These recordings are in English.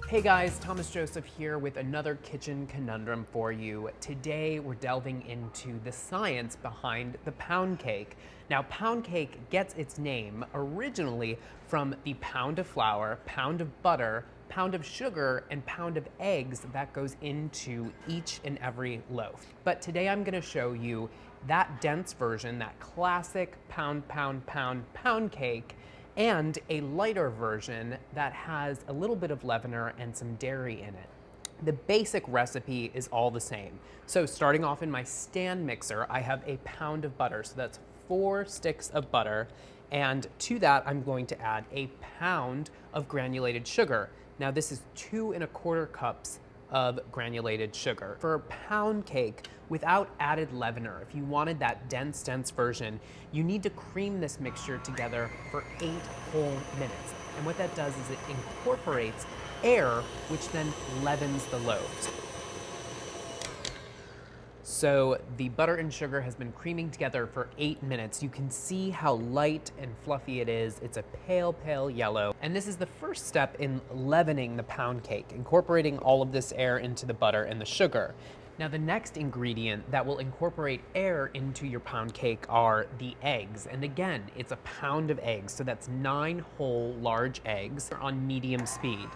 Hey guys, Thomas Joseph here with another kitchen conundrum for you. Today we're delving into the science behind the pound cake. Now, pound cake gets its name originally from the pound of flour, pound of butter, pound of sugar, and pound of eggs that goes into each and every loaf. But today I'm going to show you that dense version, that classic pound cake, and a lighter version that has a little bit of leavener and some dairy in it. The basic recipe is all the same. So starting off in my stand mixer, I have a pound of butter. So that's 4 sticks of butter. And to that, I'm going to add a pound of granulated sugar. Now this is 2 1/4 cups of granulated sugar. For a pound cake without added leavener, if you wanted that dense version, you need to cream this mixture together for 8 whole minutes. And what that does is it incorporates air, which then leavens the loaves. So the butter and sugar has been creaming together for 8 minutes. You can see how light and fluffy it is. It's a pale yellow. And this is the first step in leavening the pound cake, incorporating all of this air into the butter and the sugar. Now the next ingredient that will incorporate air into your pound cake are the eggs. And again, it's a pound of eggs. So that's 9 whole large eggs on medium speed.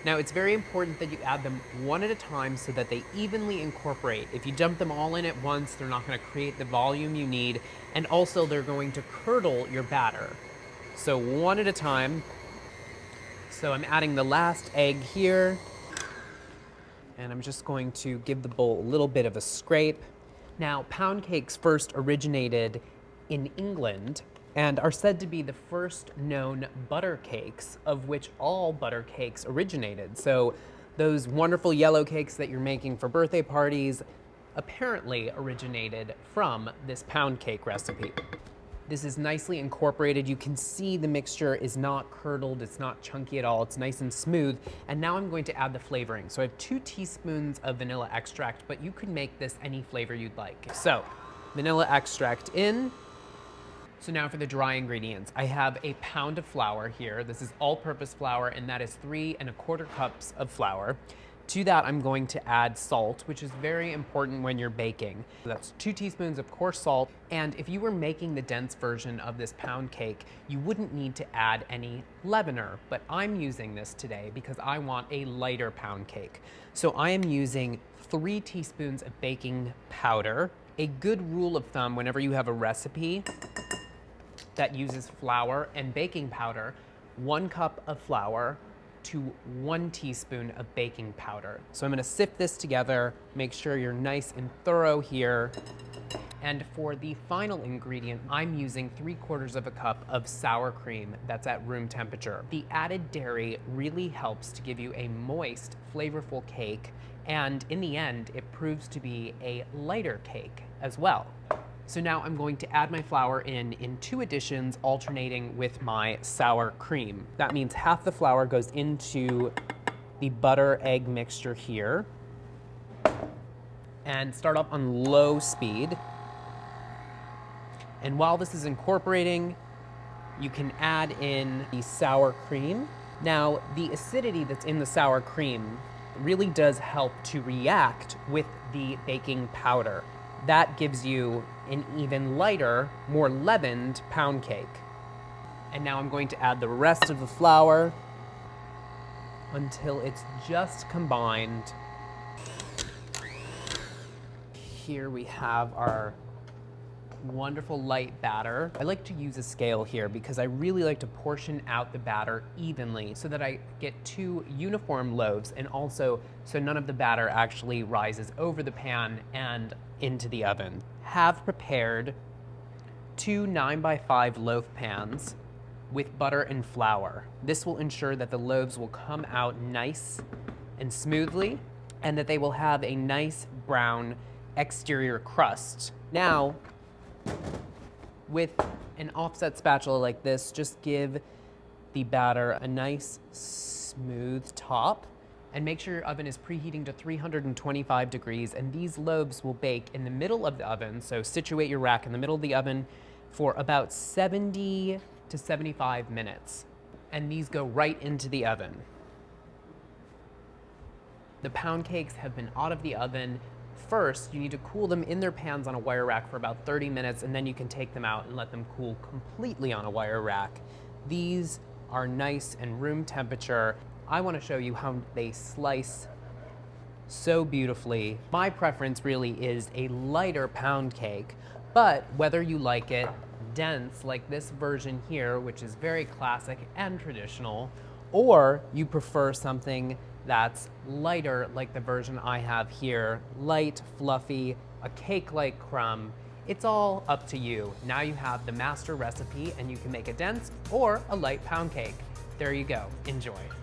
Now it's very important that you add them one at a time so that they evenly incorporate. If you dump them all in at once, they're not going to create the volume you need, and also they're going to curdle your batter. So one at a time. So I'm adding the last egg here, and I'm just going to give the bowl a little bit of a scrape. Now, pound cakes first originated in England and are said to be the first known butter cakes, of which all butter cakes originated. So those wonderful yellow cakes that you're making for birthday parties apparently originated from this pound cake recipe. This is nicely incorporated. You can see the mixture is not curdled, it's not chunky at all, it's nice and smooth. And now I'm going to add the flavoring. So I have 2 teaspoons of vanilla extract, but you could make this any flavor you'd like. So vanilla extract in. So now for the dry ingredients. I have a pound of flour here. This is all-purpose flour, and that is 3 1/4 cups of flour. To that, I'm going to add salt, which is very important when you're baking. So that's 2 teaspoons of coarse salt. And if you were making the dense version of this pound cake, you wouldn't need to add any leavener, but I'm using this today because I want a lighter pound cake. So I am using 3 teaspoons of baking powder. A good rule of thumb whenever you have a recipe that uses flour and baking powder, 1 cup of flour to 1 teaspoon of baking powder. So I'm gonna sift this together, make sure you're nice and thorough here. And for the final ingredient, I'm using 3/4 cup of sour cream that's at room temperature. The added dairy really helps to give you a moist, flavorful cake, and in the end, it proves to be a lighter cake as well. So now I'm going to add my flour in 2 additions, alternating with my sour cream. That means half the flour goes into the butter egg mixture here. And start up on low speed. And while this is incorporating, you can add in the sour cream. Now, the acidity that's in the sour cream really does help to react with the baking powder. That gives you an even lighter, more leavened pound cake. And now I'm going to add the rest of the flour until it's just combined. Here we have our wonderful light batter. I like to use a scale here because I really like to portion out the batter evenly so that I get 2 uniform loaves, and also so none of the batter actually rises over the pan and into the oven. Have prepared 2 9x5 loaf pans with butter and flour. This will ensure that the loaves will come out nice and smoothly, and that they will have a nice brown exterior crust. Now, with an offset spatula like this, just give the batter a nice smooth top, and make sure your oven is preheating to 325 degrees, and these loaves will bake in the middle of the oven. So situate your rack in the middle of the oven for about 70 to 75 minutes. And these go right into the oven. The pound cakes have been out of the oven. First, you need to cool them in their pans on a wire rack for about 30 minutes, and then you can take them out and let them cool completely on a wire rack. These are nice and room temperature. I want to show you how they slice so beautifully. My preference really is a lighter pound cake, but whether you like it dense like this version here, which is very classic and traditional, or you prefer something that's lighter like the version I have here, light, fluffy, a cake-like crumb, it's all up to you. Now you have the master recipe and you can make a dense or a light pound cake. There you go, enjoy.